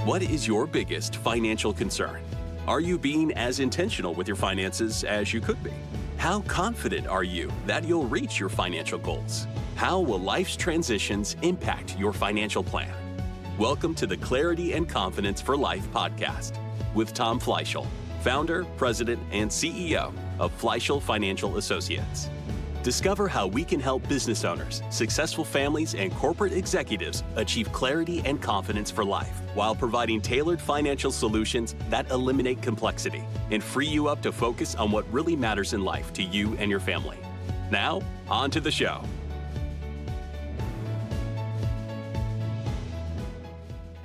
What is your biggest financial concern? Are you being as intentional with your finances as you could be? How confident are you that you'll reach your financial goals? How will life's transitions impact your financial plan? Welcome to the Clarity and Confidence for Life podcast with Tom Fleishel, founder, president, and CEO of Fleishel Financial Associates. Discover how we can help business owners, successful families, and corporate executives achieve clarity and confidence for life while providing tailored financial solutions that eliminate complexity and free you up to focus on what really matters in life to you and your family. Now, on to the show.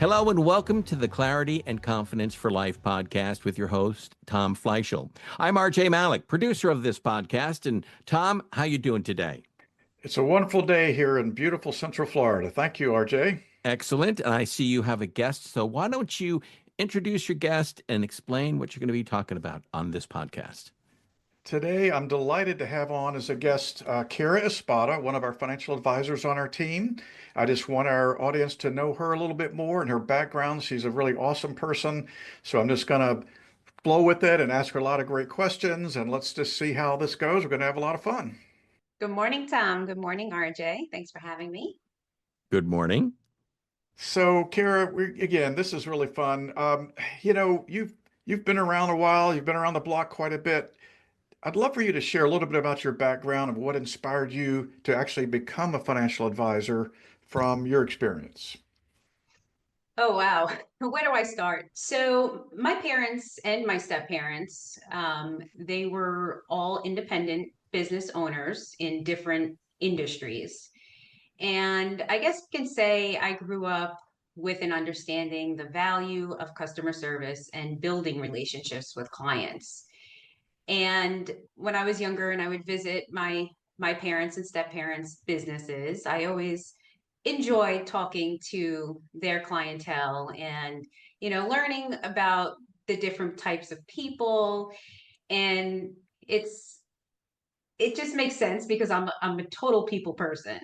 Hello and welcome to the Clarity and Confidence for Life podcast with your host, Tom Fleishel. I'm RJ Malik, producer of this podcast. And Tom, how you doing today? It's a wonderful day here in beautiful Central Florida. Thank you, RJ. Excellent. And I see you have a guest. So why don't you introduce your guest and explain what you're going to be talking about on this podcast? Today, I'm delighted to have on as a guest Keira Espada, one of our financial advisors on our team. I just want our audience to know her a little bit more and her background. She's a really awesome person. So I'm just going to flow with it and ask her a lot of great questions. And let's just see how this goes. We're going to have a lot of fun. Good morning, Tom. Good morning, RJ. Thanks for having me. Good morning. So, Keira, again, this is really fun. You've been around a while. You've been around the block quite a bit. I'd love for you to share a little bit about your background and what inspired you to actually become a financial advisor from your experience. Oh, wow. Where do I start? So my parents and my step-parents, they were all independent business owners in different industries. And I guess you can say I grew up with an understanding the value of customer service and building relationships with clients. And when I was younger and I would visit my parents and step-parents' businesses, I always enjoyed talking to their clientele and, learning about the different types of people. And it just makes sense because I'm a total people person.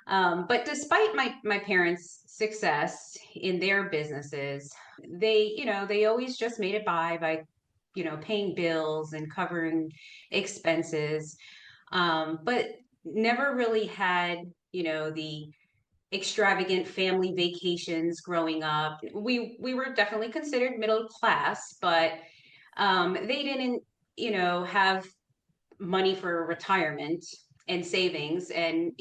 But despite my parents' success in their businesses, they always just made it by paying bills and covering expenses, but never really had, the extravagant family vacations growing up. We were definitely considered middle class, but they didn't, have money for retirement and savings and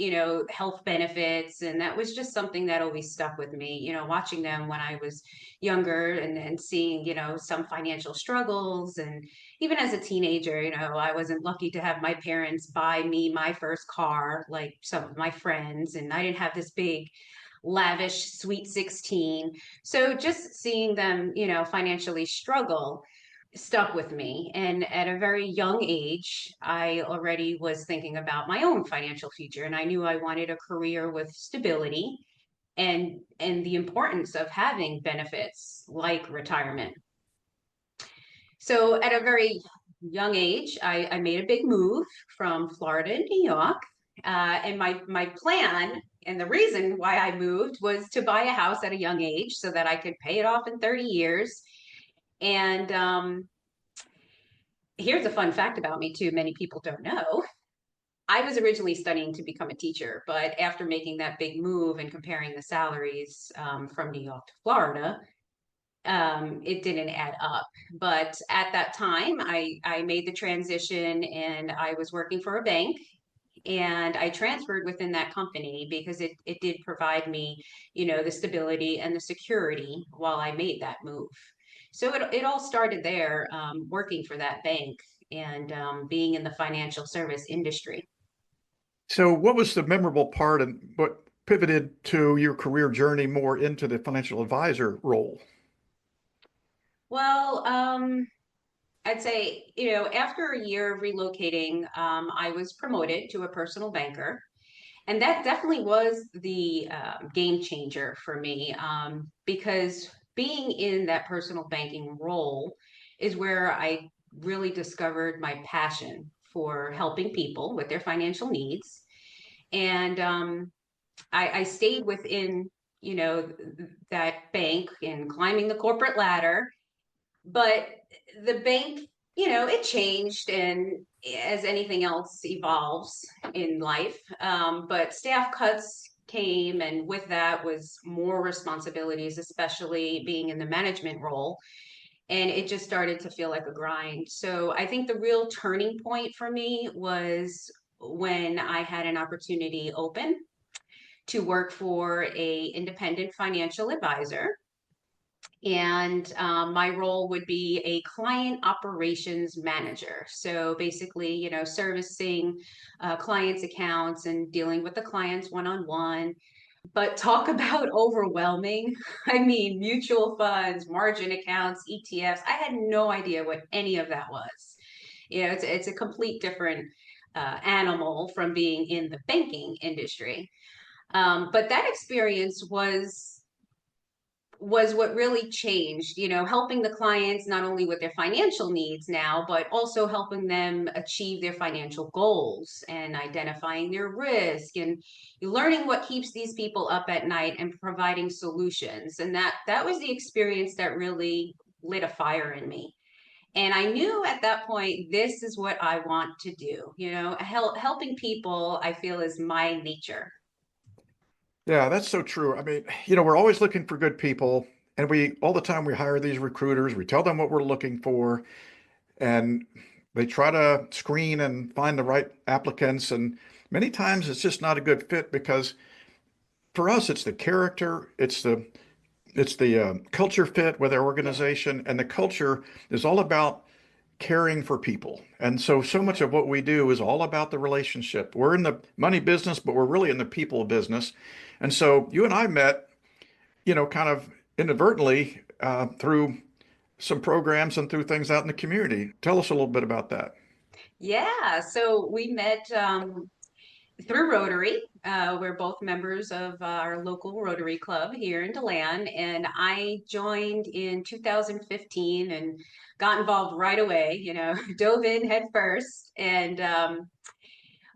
health benefits, and that was just something that always stuck with me, watching them when I was younger and seeing some financial struggles. And even as a teenager, I wasn't lucky to have my parents buy me my first car like some of my friends, and I didn't have this big lavish sweet 16. So just seeing them financially struggle stuck with me. And at a very young age, I already was thinking about my own financial future. And I knew I wanted a career with stability and the importance of having benefits like retirement. So at a very young age, I made a big move from Florida to New York. And my plan and the reason why I moved was to buy a house at a young age so that I could pay it off in 30 years. And here's a fun fact about me too, many people don't know. I was originally studying to become a teacher, but after making that big move and comparing the salaries from New York to Florida, it didn't add up. But at that time, I made the transition and I was working for a bank. And I transferred within that company because it did provide me, the stability and the security while I made that move. So it all started there, working for that bank and being in the financial service industry. So what was the memorable part and what pivoted to your career journey more into the financial advisor role? Well, I'd say, after a year of relocating, I was promoted to a personal banker. And that definitely was the game changer for me, because being in that personal banking role is where I really discovered my passion for helping people with their financial needs. And I stayed within that bank and climbing the corporate ladder. But the bank, it changed, and as anything else evolves in life. But staff cuts came, and with that was more responsibilities, especially being in the management role. And it just started to feel like a grind. So I think the real turning point for me was when I had an opportunity open to work for a independent financial advisor. And my role would be a client operations manager. So basically, servicing clients' accounts and dealing with the clients one-on-one. But talk about overwhelming. I mean, mutual funds, margin accounts, ETFs. I had no idea what any of that was. It's a complete different animal from being in the banking industry. But that experience was what really changed, helping the clients not only with their financial needs now, but also helping them achieve their financial goals and identifying their risk and learning what keeps these people up at night and providing solutions. And that was the experience that really lit a fire in me. And I knew at that point, this is what I want to do. Helping people, I feel, is my nature. Yeah, that's so true. I mean, we're always looking for good people, and all the time we hire these recruiters, we tell them what we're looking for, and they try to screen and find the right applicants. And many times it's just not a good fit because for us, it's the character, it's the culture fit with our organization, and the culture is all about caring for people. And so much of what we do is all about the relationship. We're in the money business, but we're really in the people business. And so you and I met, kind of inadvertently through some programs and through things out in the community. Tell us a little bit about that. Yeah, so we met through Rotary. We're both members of our local Rotary Club here in DeLand, and I joined in 2015 and got involved right away, dove in head first. And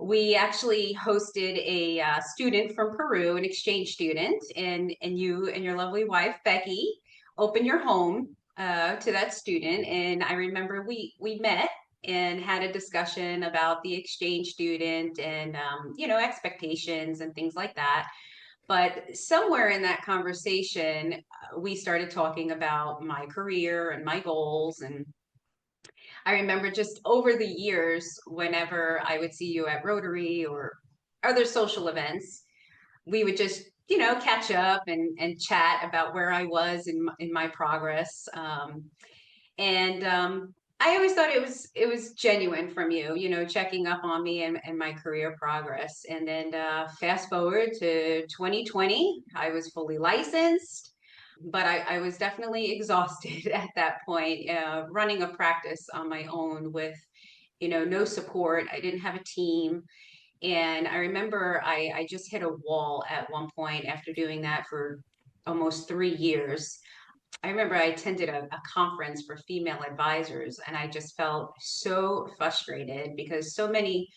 we actually hosted a student from Peru, an exchange student, and you and your lovely wife, Becky, opened your home to that student. And I remember we met and had a discussion about the exchange student and expectations and things like that. But somewhere in that conversation, we started talking about my career and my goals. And I remember just over the years, whenever I would see you at Rotary or other social events, we would just, catch up and chat about where I was in my progress. And I always thought it was genuine from you, checking up on me and my career progress. And then fast forward to 2020, I was fully licensed, but I was definitely exhausted at that point, running a practice on my own with, no support. I didn't have a team. And I remember I just hit a wall at one point after doing that for almost 3 years. I remember I attended a conference for female advisors, and I just felt so frustrated because so many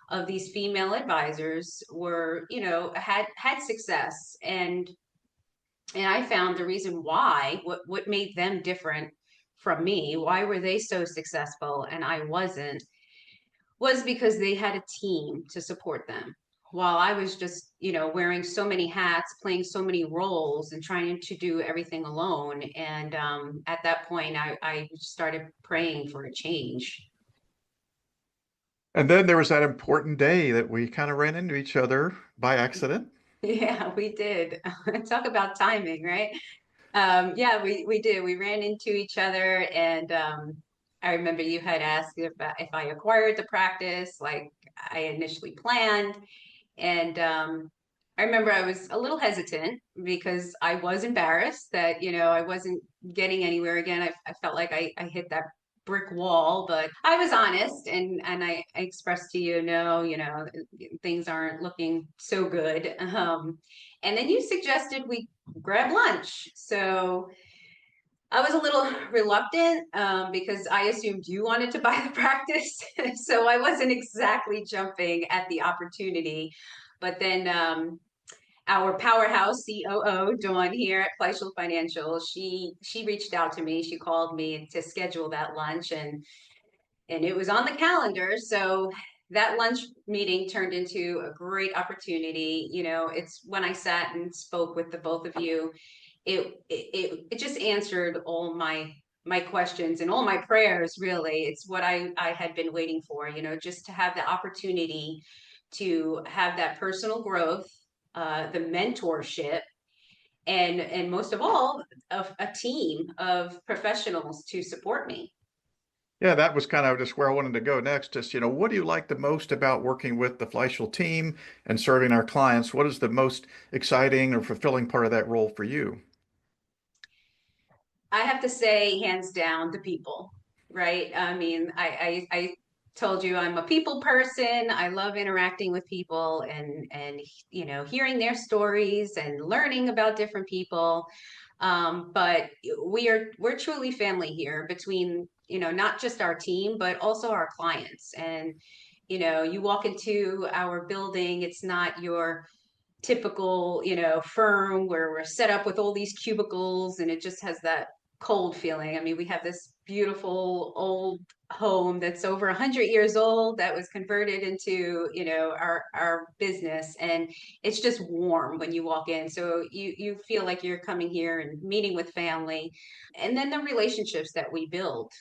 of these female advisors were, had success. And I found the reason why, what made them different from me, why were they so successful and I wasn't, was because they had a team to support them. While I was just, wearing so many hats, playing so many roles, and trying to do everything alone. And at that point, I started praying for a change. And then there was that important day that we kind of ran into each other by accident. Yeah, we did. Talk about timing, right? Yeah, we did. We ran into each other, and I remember you had asked if I acquired the practice like I initially planned. And I remember I was a little hesitant because I was embarrassed that, I wasn't getting anywhere again. I felt like I hit that brick wall, but I was honest and I expressed to you, no, things aren't looking so good. And then you suggested we grab lunch. So I was a little reluctant because I assumed you wanted to buy the practice. So I wasn't exactly jumping at the opportunity. But then our powerhouse COO, Dawn, here at Fleishel Financial, she reached out to me. She called me to schedule that lunch, and it was on the calendar. So that lunch meeting turned into a great opportunity. It's when I sat and spoke with the both of you, it just answered all my questions and all my prayers. Really, it's what I had been waiting for, just to have the opportunity to have that personal growth, the mentorship, and most of all, of a team of professionals to support me. Yeah, that was kind of just where I wanted to go next. Just, what do you like the most about working with the Fleischl team and serving our clients? What is the most exciting or fulfilling part of that role for you? I have to say, hands down, the people, right? I mean, I told you I'm a people person. I love interacting with people and hearing their stories and learning about different people. But we're truly family here between, not just our team, but also our clients. And you walk into our building, it's not your typical, firm where we're set up with all these cubicles and it just has that cold feeling. I mean, we have this beautiful old home that's over 100 years old that was converted into, our business, and it's just warm when you walk in. So you feel like you're coming here and meeting with family. And then the relationships that we build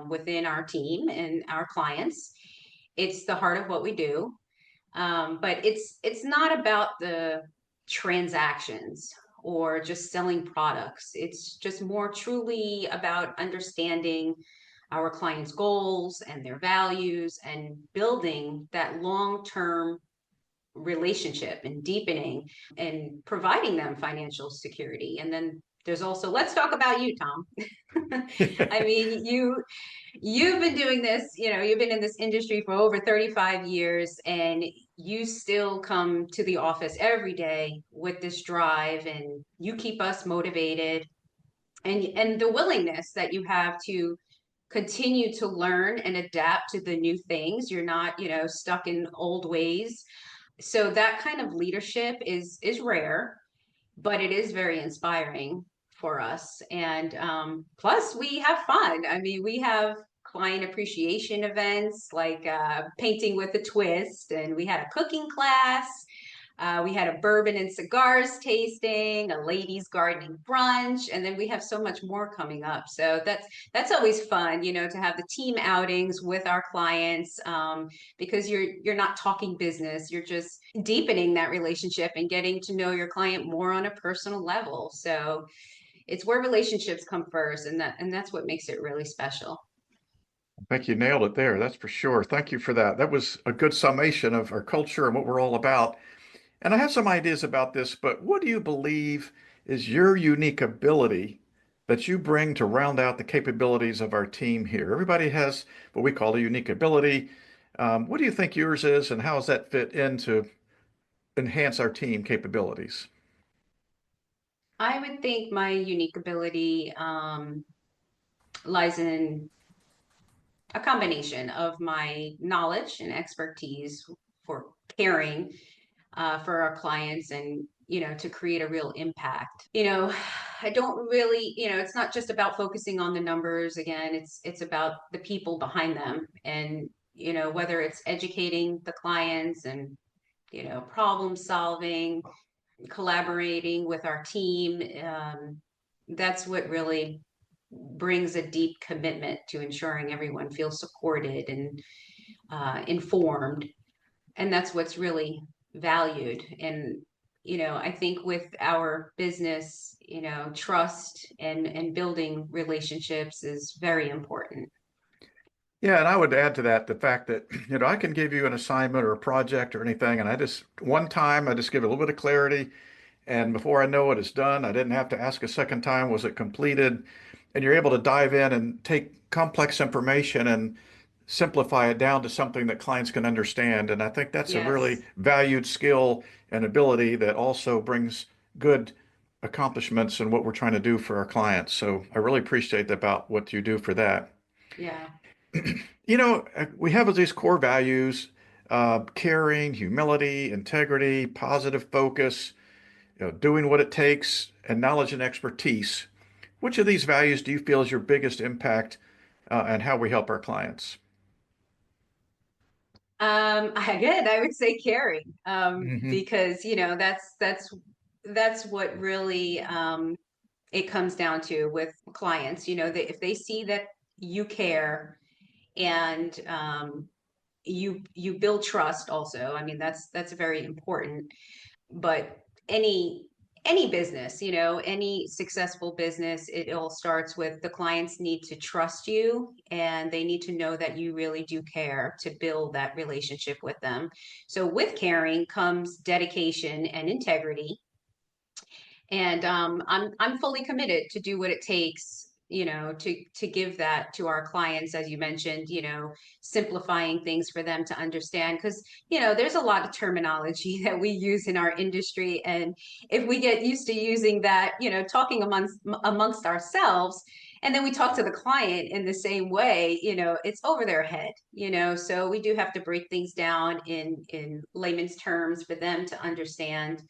within our team and our clients, it's the heart of what we do. But it's not about the transactions or just selling products. It's just more truly about understanding our clients' goals and their values and building that long-term relationship and deepening and providing them financial security. And then there's also, let's talk about you, Tom. I mean, you've been doing this, you've been in this industry for over 35 years, and you still come to the office every day with this drive, and you keep us motivated, and the willingness that you have to continue to learn and adapt to the new things. You're not, stuck in old ways. So that kind of leadership is rare, but it is very inspiring for us. And plus, we have fun. I mean, we have client appreciation events like painting with a twist, and we had a cooking class. We had a bourbon and cigars tasting, a ladies gardening brunch, and then we have so much more coming up. So that's always fun, to have the team outings with our clients, because you're not talking business, you're just deepening that relationship and getting to know your client more on a personal level. So it's where relationships come first, and that's what makes it really special. I think you nailed it there. That's for sure. Thank you for that. That was a good summation of our culture and what we're all about. And I have some ideas about this, but what do you believe is your unique ability that you bring to round out the capabilities of our team here? Everybody has what we call a unique ability. What do you think yours is, and how does that fit into enhance our team capabilities? I would think my unique ability lies in a combination of my knowledge and expertise for caring for our clients, and to create a real impact. I don't really, it's not just about focusing on the numbers. Again, it's about the people behind them, and whether it's educating the clients and problem solving, collaborating with our team. That's what really brings a deep commitment to ensuring everyone feels supported and informed. And that's what's really valued. And, I think with our business, trust and building relationships is very important. Yeah, and I would add to that the fact that, I can give you an assignment or a project or anything, and one time, I just give a little bit of clarity. And before I know it, it's done. I didn't have to ask a second time, was it completed? And you're able to dive in and take complex information and simplify it down to something that clients can understand. And I think that's a really Yes. valued skill and ability that also brings good accomplishments in what we're trying to do for our clients. So I really appreciate about what you do for that. Yeah. We have these core values, caring, humility, integrity, positive focus. doing what it takes, and knowledge and expertise. Which of these values do you feel is your biggest impact and how we help our clients? Again, I would say caring, Hmm. because that's what really it comes down to with clients. That if they see that you care and you build trust also. I mean, that's very important. But any any business, any successful business, it all starts with the clients need to trust you and they need to know that you really do care to build that relationship with them. So with caring comes dedication and integrity, and I'm fully committed to do what it takes, to give that to our clients, as you mentioned, simplifying things for them to understand, because there's a lot of terminology that we use in our industry, and if we get used to using that, talking amongst ourselves, and then we talk to the client in the same way, it's over their head, so we do have to break things down in layman's terms for them to understand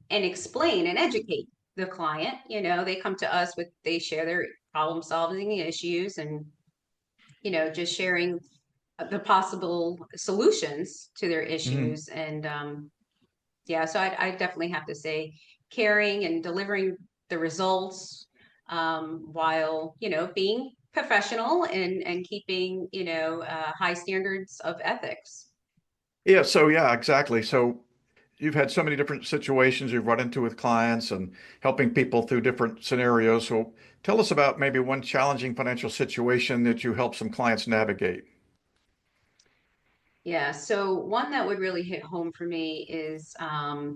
and explain and educate the client. They come to us they share their problem solving issues, and, just sharing the possible solutions to their Hmm. issues. And yeah, so I definitely have to say caring and delivering the results, while, being professional and keeping, high standards of ethics. Yeah, so yeah, exactly. So you've had so many different situations you've run into with clients and helping people through different scenarios. So tell us about maybe one challenging financial situation that you help some clients navigate. Yeah, so one that would really hit home for me is a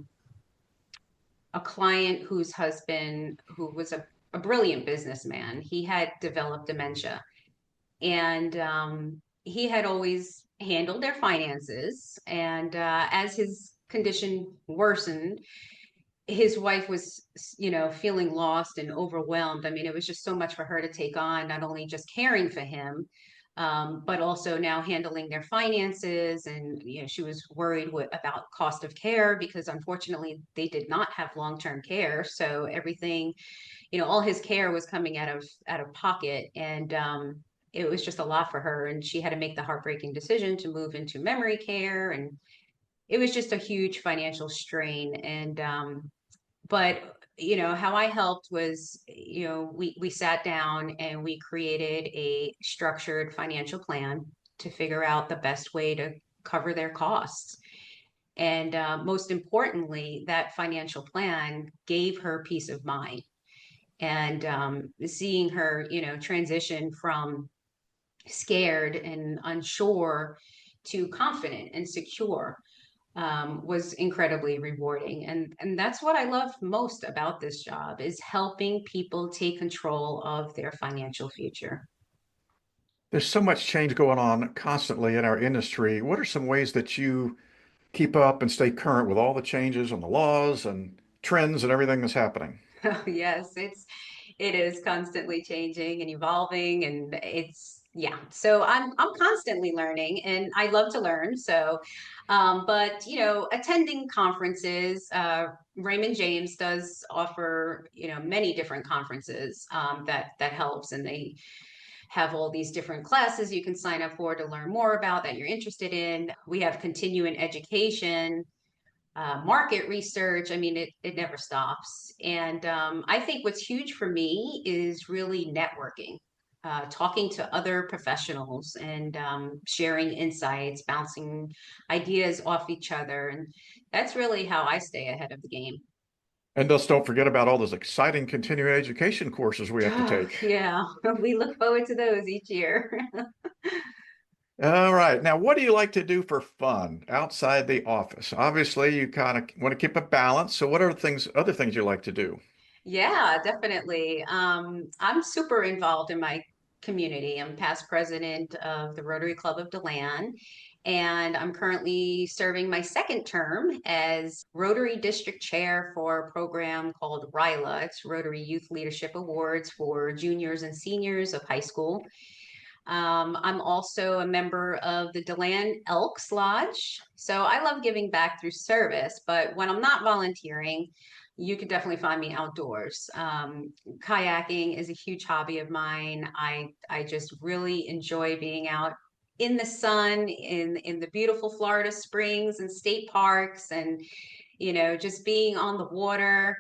client whose husband, who was a brilliant businessman, he had developed dementia. And he had always handled their finances. And as his condition worsened, his wife was, feeling lost and overwhelmed. I mean, it was just so much for her to take on, not only just caring for him, but also now handling their finances. And, she was worried about cost of care, because unfortunately they did not have long-term care. So everything, all his care was coming out of pocket. And it was just a lot for her. And she had to make the heartbreaking decision to move into memory care. And it was just a huge financial strain. And but how I helped was, we sat down and we created a structured financial plan to figure out the best way to cover their costs. And most importantly, that financial plan gave her peace of mind. And seeing her, transition from scared and unsure to confident and secure, was incredibly rewarding. And that's what I love most about this job, is helping people take control of their financial future. There's so much change going on constantly in our industry. What are some ways that you keep up and stay current with all the changes and the laws and trends and everything that's happening? Oh, yes, it is constantly changing and evolving, and yeah. So I'm constantly learning, and I love to learn. So, but attending conferences, Raymond James does offer many different conferences, that helps, and they have all these different classes you can sign up for to learn more about that you're interested in. We have continuing education, market research. I mean, it never stops. And I think what's huge for me is really networking, talking to other professionals, and sharing insights, bouncing ideas off each other. And that's really how I stay ahead of the game. And just don't forget about all those exciting continuing education courses we have to Oh, take. yeah, we look forward to those each year. All right. Now, what do you like to do for fun outside the office? Obviously, you kind of want to keep a balance. So what are other things you like to do? Yeah, definitely. I'm super involved in my community. I'm past president of the Rotary Club of DeLand, and I'm currently serving my second term as Rotary District Chair for a program called RILA. It's Rotary Youth Leadership Awards for juniors and seniors of high school. I'm also a member of the DeLand Elks Lodge. So I love giving back through service, but when I'm not volunteering, you can definitely find me outdoors. Kayaking is a huge hobby of mine. I just really enjoy being out in the sun, in the beautiful Florida springs and state parks, and just being on the water.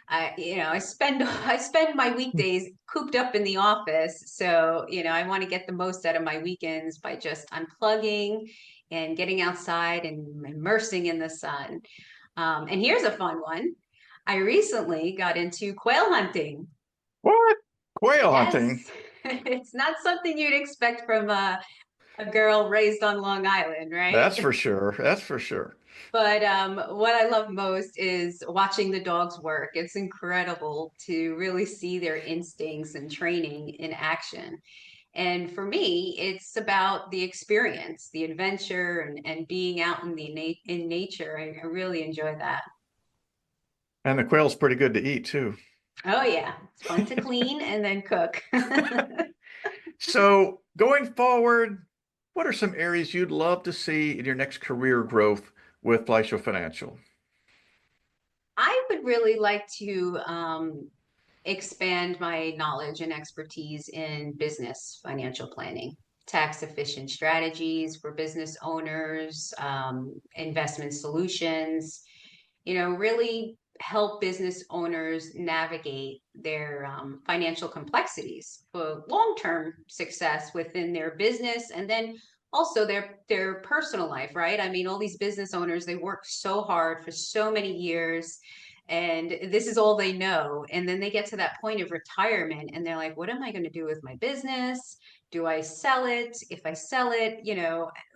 I spend I spend my weekdays cooped up in the office, so I want to get the most out of my weekends by just unplugging and getting outside and immersing in the sun. And here's a fun one. I recently got into quail hunting. What? Quail Yes, hunting? it's not something you'd expect from a girl raised on Long Island, right? That's for sure. That's for sure. But what I love most is watching the dogs work. It's incredible to really see their instincts and training in action. And for me, it's about the experience, the adventure, and being out in in nature. I really enjoy that. And the quail's pretty good to eat too. Oh yeah, it's fun to clean and then cook. So going forward, what are some areas you'd love to see in your next career growth with Fleishel Financial? I would really like to expand my knowledge and expertise in business financial planning, tax efficient strategies for business owners, investment solutions, really help business owners navigate their financial complexities for long-term success within their business, and then also their personal life, right? I mean, all these business owners, they work so hard for so many years, and this is all they know. And then they get to that point of retirement and they're like, what am I going to do with my business? Do I sell it? If I sell it,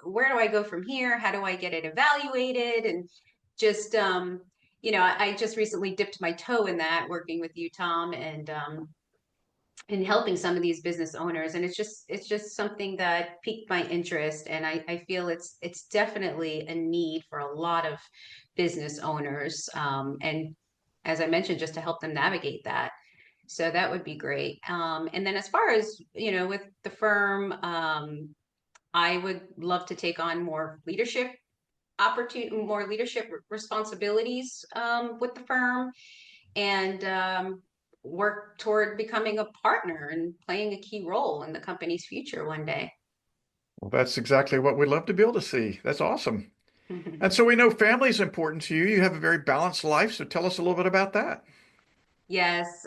where do I go from here? How do I get it evaluated? And just I just recently dipped my toe in that, working with you, Tom, and helping some of these business owners. And it's just something that piqued my interest. And I feel it's definitely a need for a lot of business owners. And as I mentioned, just to help them navigate that. So that would be great. And then as far as, with the firm, I would love to take on more leadership responsibilities with the firm, and work toward becoming a partner and playing a key role in the company's future one day. Well, that's exactly what we'd love to be able to see. That's awesome. And so we know family is important to you. You have a very balanced life, so tell us a little bit about that. Yes,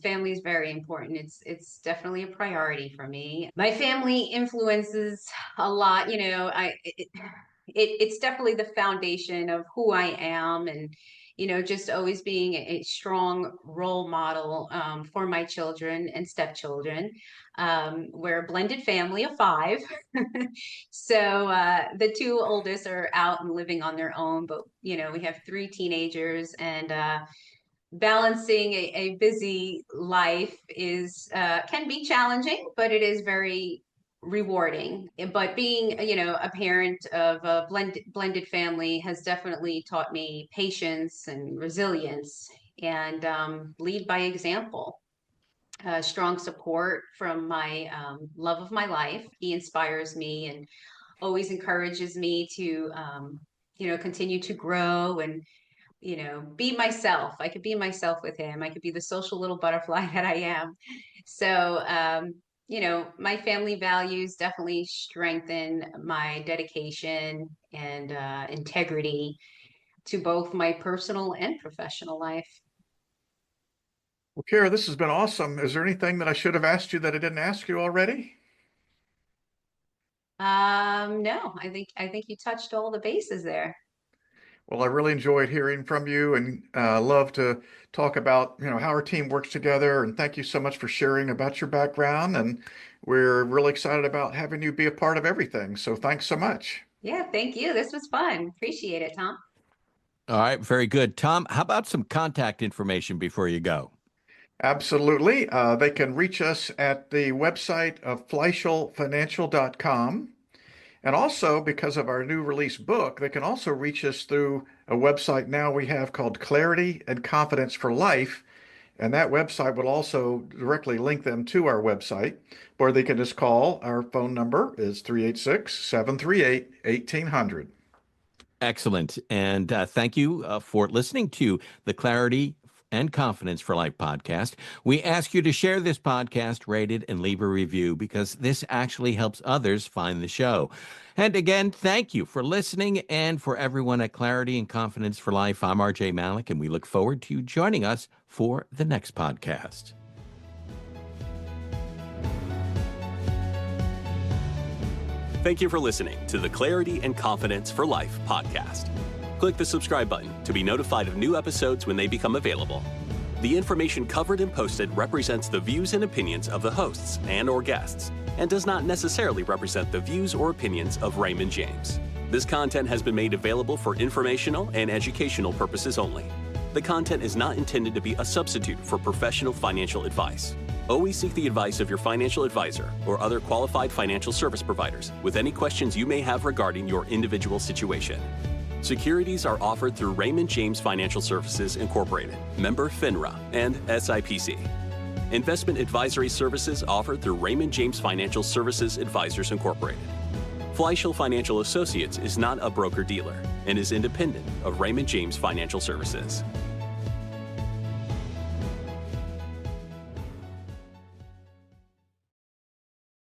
family is very important. It's definitely a priority for me. My family influences a lot. It's definitely the foundation of who I am, and just always being a strong role model for my children and stepchildren. We're a blended family of five, so the two oldest are out and living on their own, but we have three teenagers, and balancing a busy life is can be challenging, but it is very rewarding. But being, a parent of a blended family has definitely taught me patience and resilience, and lead by example. Strong support from my love of my life. He inspires me and always encourages me to, continue to grow and be myself. I could be myself with him. I could be the social little butterfly that I am. So, my family values definitely strengthen my dedication and integrity to both my personal and professional life. Well, Keira, this has been awesome. Is there anything that I should have asked you that I didn't ask you already? No, I think you touched all the bases there. Well, I really enjoyed hearing from you and love to talk about, how our team works together. And thank you so much for sharing about your background. And we're really excited about having you be a part of everything. So thanks so much. Yeah, thank you. This was fun. Appreciate it, Tom. All right, very good. Tom, how about some contact information before you go? Absolutely. They can reach us at the website of fleishelfinancial.com. And also, because of our new release book, they can also reach us through a website now we have called Clarity and Confidence for Life. And that website will also directly link them to our website, or they can just call. Our phone number is 386-738-1800. Excellent. And thank you for listening to the Clarity and Confidence for Life podcast, we ask you to share this podcast, rate it, and leave a review because this actually helps others find the show. And again, thank you for listening. And for everyone at Clarity and Confidence for Life, I'm RJ Malik, and we look forward to you joining us for the next podcast. Thank you for listening to the Clarity and Confidence for Life podcast. Click the subscribe button to be notified of new episodes when they become available. The information covered and posted represents the views and opinions of the hosts and/or guests and does not necessarily represent the views or opinions of Raymond James. This content has been made available for informational and educational purposes only. The content is not intended to be a substitute for professional financial advice. Always seek the advice of your financial advisor or other qualified financial service providers with any questions you may have regarding your individual situation. Securities are offered through Raymond James Financial Services Incorporated, member FINRA, and SIPC. Investment advisory services offered through Raymond James Financial Services Advisors Incorporated. Fleishel Financial Associates is not a broker-dealer and is independent of Raymond James Financial Services.